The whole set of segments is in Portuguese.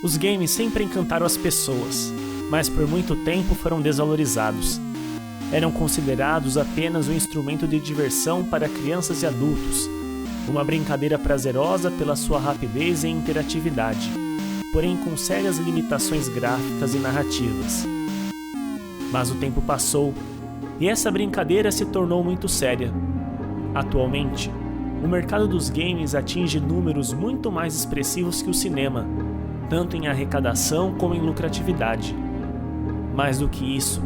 Os games sempre encantaram as pessoas, mas por muito tempo foram desvalorizados. Eram considerados apenas um instrumento de diversão para crianças e adultos, uma brincadeira prazerosa pela sua rapidez e interatividade, porém com sérias limitações gráficas e narrativas. Mas o tempo passou, e essa brincadeira se tornou muito séria. Atualmente, o mercado dos games atinge números muito mais expressivos que o cinema, tanto em arrecadação como em lucratividade. Mais do que isso,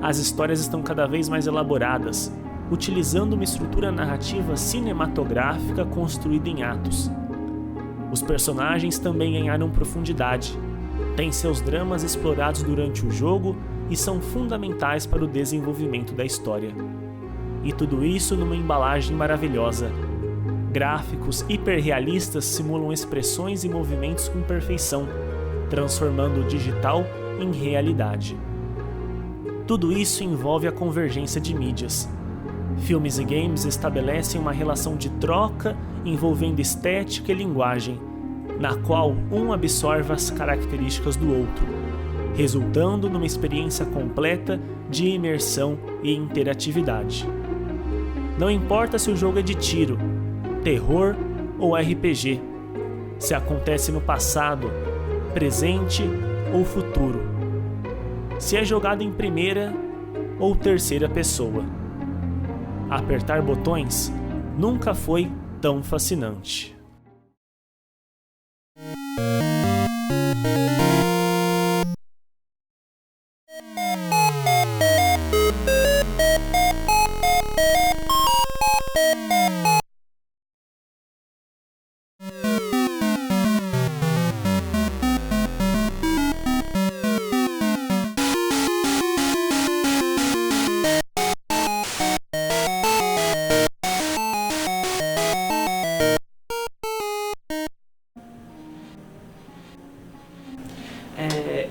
as histórias estão cada vez mais elaboradas, utilizando uma estrutura narrativa cinematográfica construída em atos. Os personagens também ganharam profundidade, têm seus dramas explorados durante o jogo e são fundamentais para o desenvolvimento da história. E tudo isso numa embalagem maravilhosa. Gráficos hiperrealistas simulam expressões e movimentos com perfeição, transformando o digital em realidade. Tudo isso envolve a convergência de mídias. Filmes e games estabelecem uma relação de troca envolvendo estética e linguagem, na qual um absorve as características do outro, resultando numa experiência completa de imersão e interatividade. Não importa se o jogo é de tiro, terror ou RPG, se acontece no passado, presente ou futuro, se é jogado em primeira ou terceira pessoa. Apertar botões nunca foi tão fascinante.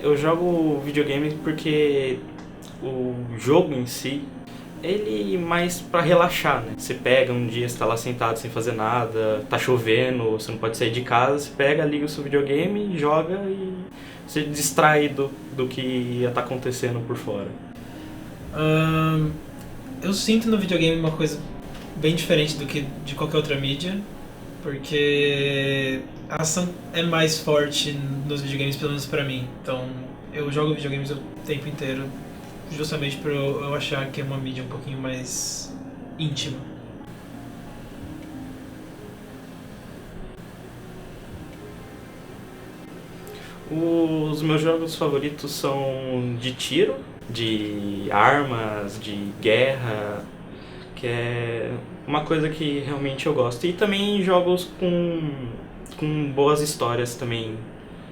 Eu jogo videogame porque o jogo em si, ele mais pra relaxar, né? Você pega um dia, você tá lá sentado sem fazer nada, tá chovendo, você não pode sair de casa, você pega, liga o seu videogame, joga e você distrai do que ia estar acontecendo por fora. Eu sinto no videogame uma coisa bem diferente do que de qualquer outra mídia, porque a ação é mais forte nos videogames, pelo menos pra mim. Então, eu jogo videogames o tempo inteiro, justamente por eu achar que é uma mídia um pouquinho mais íntima. Os meus jogos favoritos são de tiro, de armas, de guerra, que é uma coisa que realmente eu gosto. E também jogos com boas histórias também.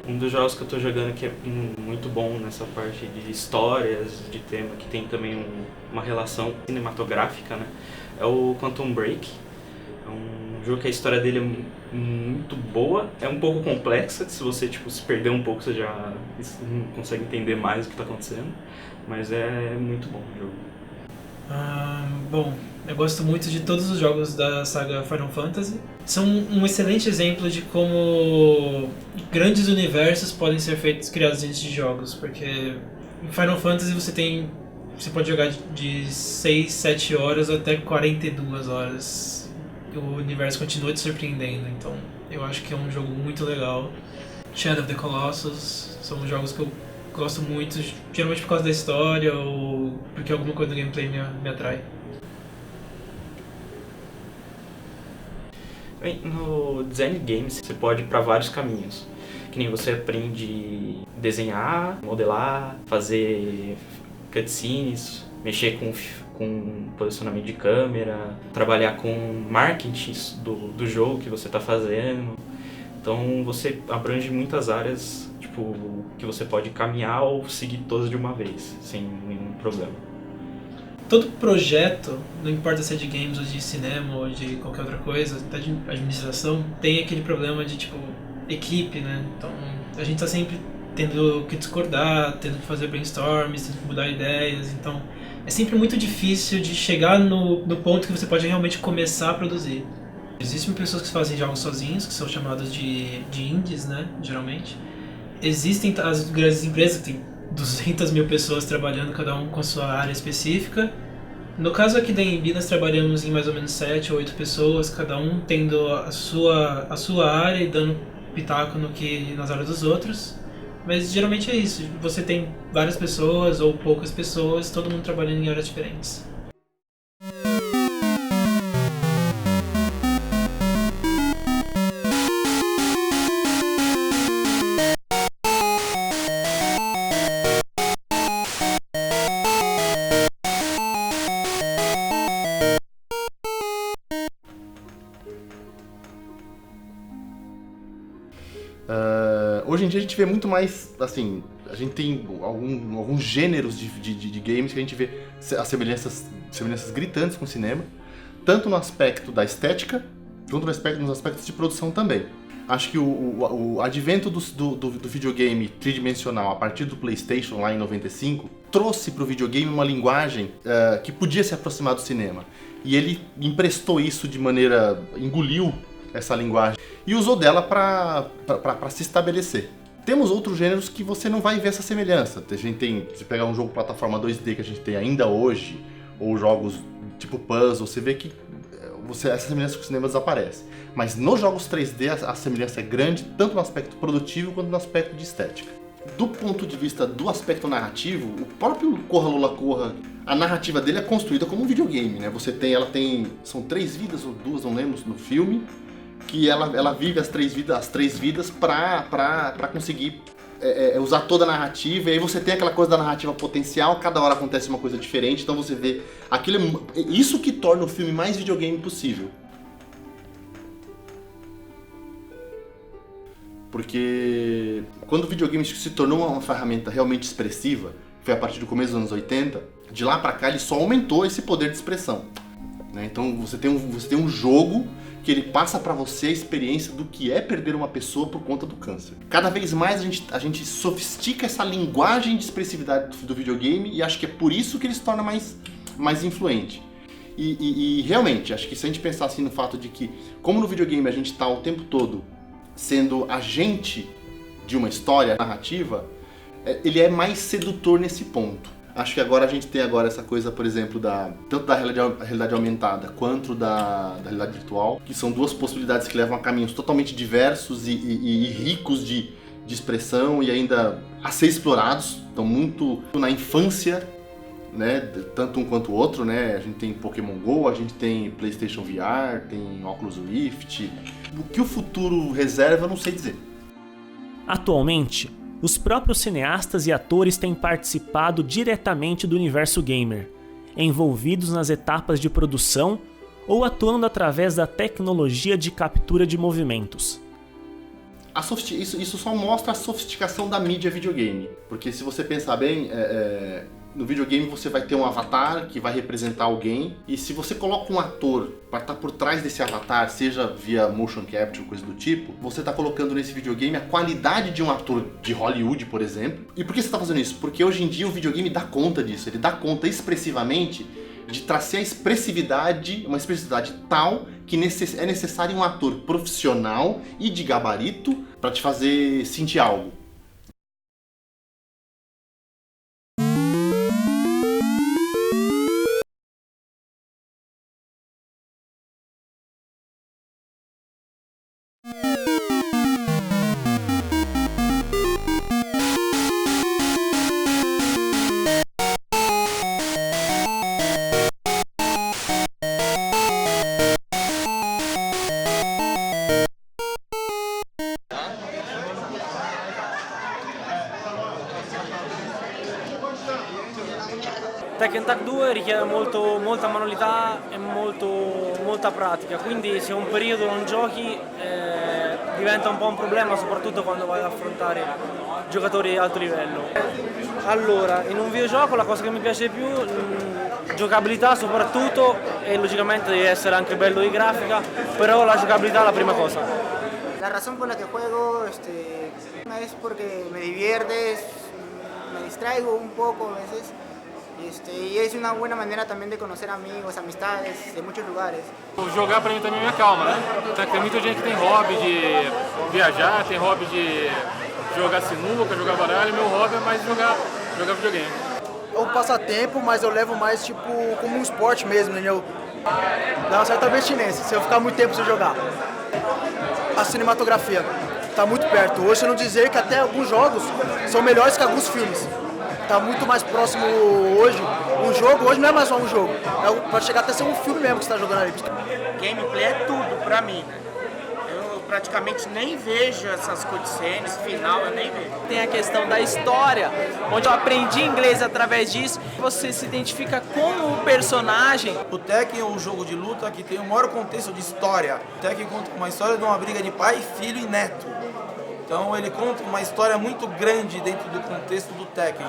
Um dos jogos que eu tô jogando que é muito bom nessa parte de histórias, de tema, que tem também uma relação cinematográfica, né? É o Quantum Break. É um jogo que a história dele é muito boa, é um pouco complexa, se você se perder um pouco você já não consegue entender mais o que está acontecendo, mas é muito bom o jogo. Bom, eu gosto muito de todos os jogos da saga Final Fantasy. São um excelente exemplo de como grandes universos podem ser criados dentro de jogos, porque em Final Fantasy você pode jogar de 6, 7 horas até 42 horas. O universo continua te surpreendendo, então eu acho que é um jogo muito legal. Shadow of the Colossus são jogos que eu gosto muito, geralmente por causa da história ou porque alguma coisa do gameplay me atrai. No design de games você pode ir para vários caminhos, que nem você aprende desenhar, modelar, fazer cutscenes, mexer com posicionamento de câmera, trabalhar com marketing do jogo que você está fazendo. Então você abrange muitas áreas que você pode caminhar ou seguir todas de uma vez, sem nenhum problema. Todo projeto, não importa se é de games ou de cinema ou de qualquer outra coisa, até de administração, tem aquele problema de equipe, né? Então a gente tá sempre tendo que discordar, tendo que fazer brainstorms, tendo que mudar ideias. Então é sempre muito difícil de chegar no ponto que você pode realmente começar a produzir. Existem pessoas que fazem jogos sozinhos, que são chamados de indies, né, geralmente. Existem as grandes empresas que têm 200 mil pessoas trabalhando, cada um com a sua área específica. No caso aqui da Embi, nós trabalhamos em mais ou menos 7 ou 8 pessoas, cada um tendo a sua área e dando pitaco nas áreas dos outros. Mas geralmente é isso, você tem várias pessoas ou poucas pessoas, todo mundo trabalhando em áreas diferentes. Hoje em dia a gente vê muito mais, assim, a gente tem alguns gêneros de games que a gente vê as semelhanças gritantes com o cinema, tanto no aspecto da estética, quanto nos aspectos de produção também. Acho que o advento do videogame tridimensional a partir do PlayStation lá em 95 trouxe para o videogame uma linguagem que podia se aproximar do cinema. E ele emprestou isso engoliu essa linguagem e usou dela para se estabelecer. Temos outros gêneros que você não vai ver essa semelhança. A gente tem, se pegar um jogo plataforma 2D que a gente tem ainda hoje, ou jogos tipo puzzle, você vê que essa semelhança com o cinema desaparece. Mas nos jogos 3D a semelhança é grande, tanto no aspecto produtivo quanto no aspecto de estética. Do ponto de vista do aspecto narrativo, o próprio Corra Lola Corra, a narrativa dele é construída como um videogame, né? São 3 vidas ou 2, não lembro, no filme, que ela vive as três vidas para conseguir usar toda a narrativa, e aí você tem aquela coisa da narrativa potencial, cada hora acontece uma coisa diferente, então você vê isso que torna o filme mais videogame possível. Porque quando o videogame se tornou uma ferramenta realmente expressiva, foi a partir do começo dos anos 80, de lá pra cá ele só aumentou esse poder de expressão, né? Então você tem um jogo que ele passa pra você a experiência do que é perder uma pessoa por conta do câncer. Cada vez mais a gente sofistica essa linguagem de expressividade do videogame, e acho que é por isso que ele se torna mais influente. E realmente, acho que se a gente pensar assim no fato de que, como no videogame a gente está o tempo todo sendo agente de uma história narrativa, ele é mais sedutor nesse ponto. Acho que agora a gente tem essa coisa, por exemplo, tanto da realidade aumentada quanto da realidade virtual, que são duas possibilidades que levam a caminhos totalmente diversos e ricos de expressão e ainda a ser explorados. Estão muito na infância, né, tanto um quanto o outro, né? A gente tem Pokémon GO, a gente tem PlayStation VR, tem Oculus Rift. O que o futuro reserva eu não sei dizer. Atualmente, os próprios cineastas e atores têm participado diretamente do universo gamer, envolvidos nas etapas de produção ou atuando através da tecnologia de captura de movimentos. Isso só mostra a sofisticação da mídia videogame, porque se você pensar bem, no videogame você vai ter um avatar que vai representar alguém, e se você coloca um ator para estar por trás desse avatar, seja via motion capture, coisa do tipo, você está colocando nesse videogame a qualidade de um ator de Hollywood, por exemplo. E por que você está fazendo isso? Porque hoje em dia o videogame dá conta disso, ele dá conta expressivamente de trazer uma expressividade tal que é necessário um ator profissional e de gabarito para te fazer sentir algo. Tekken Tag 2 richiede molta manualità e molta pratica, quindi se un periodo non giochi diventa un po' un problema, soprattutto quando vai ad affrontare giocatori di alto livello. Allora, in un videogioco la cosa che mi piace di più, giocabilità soprattutto, e logicamente deve essere anche bello di grafica, però la giocabilità è la prima cosa. La razón por la que juego es porque me divierte, me distraigo un poco a veces Y es una buena manera también de conocer amigos, amistades de muchos lugares. Jogar pra mim também me acalma, né? Tem muita gente que tem hobby de viajar, tem hobby de jogar sinuca, jogar baralho. Meu hobby é mais jogar videogame. É um passatempo, mas eu levo mais tipo como um esporte mesmo, entendeu? Dá uma certa abstinência se eu ficar muito tempo sem jogar. A cinematografia está muito perto. Hoje, se não dizer que até alguns jogos são melhores que alguns filmes. Está muito mais próximo hoje. Um jogo hoje não é mais só um jogo. Pode chegar até a ser um filme mesmo que você está jogando ali. Gameplay é tudo pra mim, né? Eu praticamente nem vejo essas cutscenes, final eu nem vejo. Tem a questão da história, onde eu aprendi inglês através disso. Você se identifica com o personagem. O Tekken é um jogo de luta que tem o maior contexto de história. O Tekken conta uma história de uma briga de pai, filho e neto. Então ele conta uma história muito grande dentro do contexto do Tekken.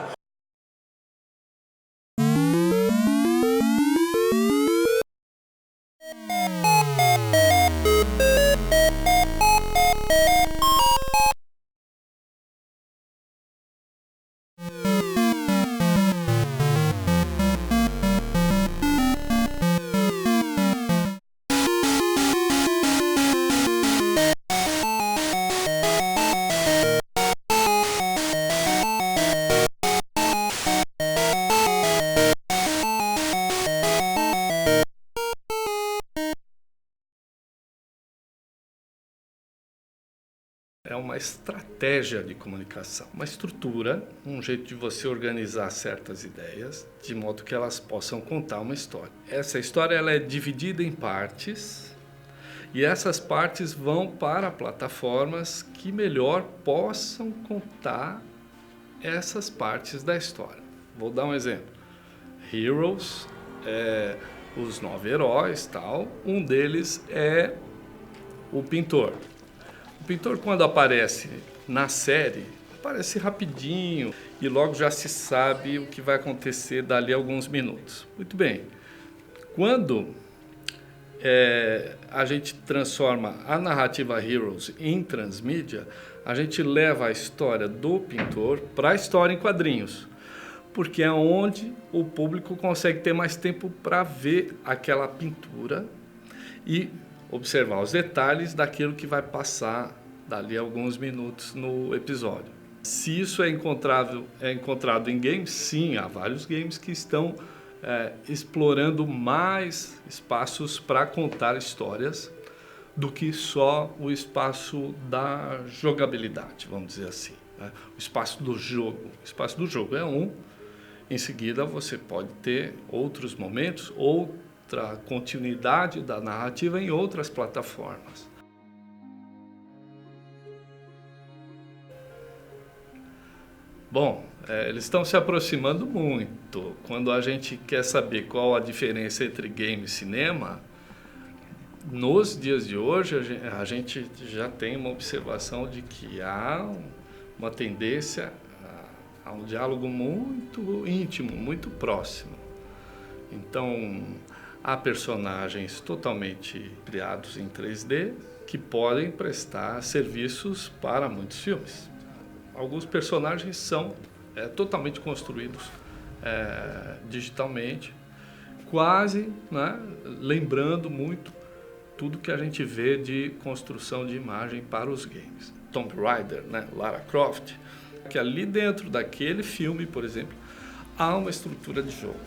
É uma estratégia de comunicação, uma estrutura, um jeito de você organizar certas ideias, de modo que elas possam contar uma história. Essa história ela é dividida em partes, e essas partes vão para plataformas que melhor possam contar essas partes da história. Vou dar um exemplo. Heroes, os 9 heróis, tal. Um deles é o pintor. O pintor, quando aparece na série, aparece rapidinho e logo já se sabe o que vai acontecer dali a alguns minutos. Muito bem. Quando a gente transforma a narrativa Heroes em transmídia, a gente leva a história do pintor para a história em quadrinhos, porque é onde o público consegue ter mais tempo para ver aquela pintura e observar os detalhes daquilo que vai passar dali a alguns minutos no episódio. Se isso é encontrado em games, sim, há vários games que estão explorando mais espaços para contar histórias do que só o espaço da jogabilidade, vamos dizer assim, né? O espaço do jogo. O espaço do jogo é um, em seguida você pode ter outros momentos, outra continuidade da narrativa em outras plataformas. Bom, eles estão se aproximando muito. Quando a gente quer saber qual a diferença entre game e cinema, nos dias de hoje a gente já tem uma observação de que há uma tendência a um diálogo muito íntimo, muito próximo. Então, há personagens totalmente criados em 3D que podem prestar serviços para muitos filmes. Alguns personagens são totalmente construídos digitalmente, quase, né, lembrando muito tudo que a gente vê de construção de imagem para os games. Tomb Raider, né, Lara Croft, que ali dentro daquele filme, por exemplo, há uma estrutura de jogo.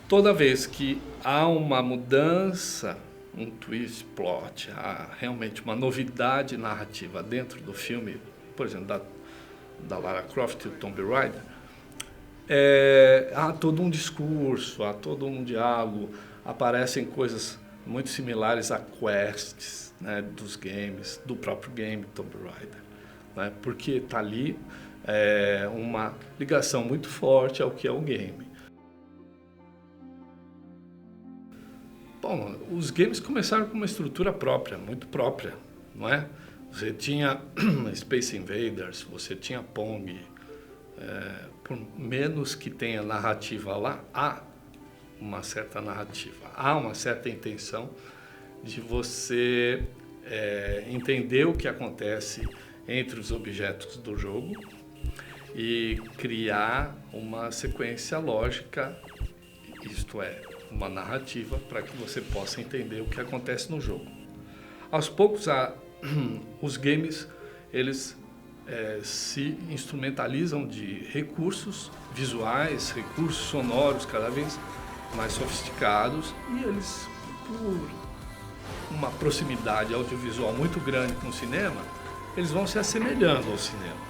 Toda vez que há uma mudança, um twist plot, há realmente uma novidade narrativa dentro do filme, por exemplo, da Lara Croft e do Tomb Raider, há todo um discurso, há todo um diálogo, aparecem coisas muito similares a quests, né, dos games, do próprio game Tomb Raider, né, porque está ali uma ligação muito forte ao que é o game. Bom, os games começaram com uma estrutura própria, muito própria, não é? Você tinha Space Invaders, você tinha Pong, por menos que tenha narrativa lá, há uma certa narrativa, há uma certa intenção de você entender o que acontece entre os objetos do jogo e criar uma sequência lógica, isto é, uma narrativa, para que você possa entender o que acontece no jogo. Aos poucos, os games eles se instrumentalizam de recursos visuais, recursos sonoros cada vez mais sofisticados, e eles, por uma proximidade audiovisual muito grande com o cinema, eles vão se assemelhando ao cinema.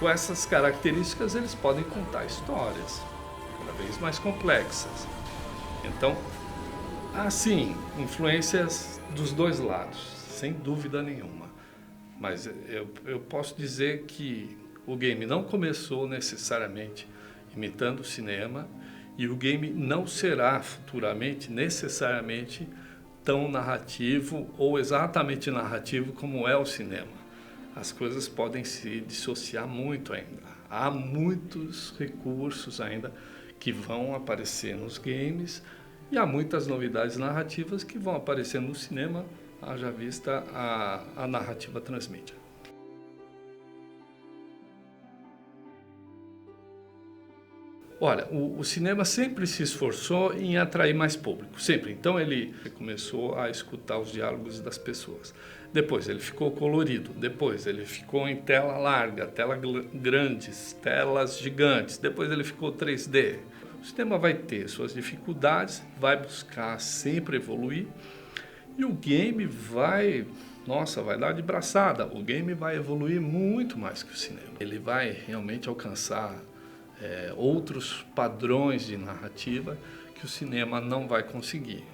Com essas características, eles podem contar histórias cada vez mais complexas. Então, assim, influências dos dois lados, sem dúvida nenhuma. Mas eu posso dizer que o game não começou necessariamente imitando o cinema, e o game não será futuramente necessariamente tão narrativo ou exatamente narrativo como é o cinema. As coisas podem se dissociar muito ainda. Há muitos recursos ainda que vão aparecer nos games, e há muitas novidades narrativas que vão aparecer no cinema, haja vista a narrativa transmídia. Olha, o cinema sempre se esforçou em atrair mais público, sempre. Então ele começou a escutar os diálogos das pessoas. Depois ele ficou colorido, depois ele ficou em tela larga, tela grandes, telas gigantes, depois ele ficou 3D. O cinema vai ter suas dificuldades, vai buscar sempre evoluir, e o game vai dar de braçada. O game vai evoluir muito mais que o cinema. Ele vai realmente alcançar outros padrões de narrativa que o cinema não vai conseguir.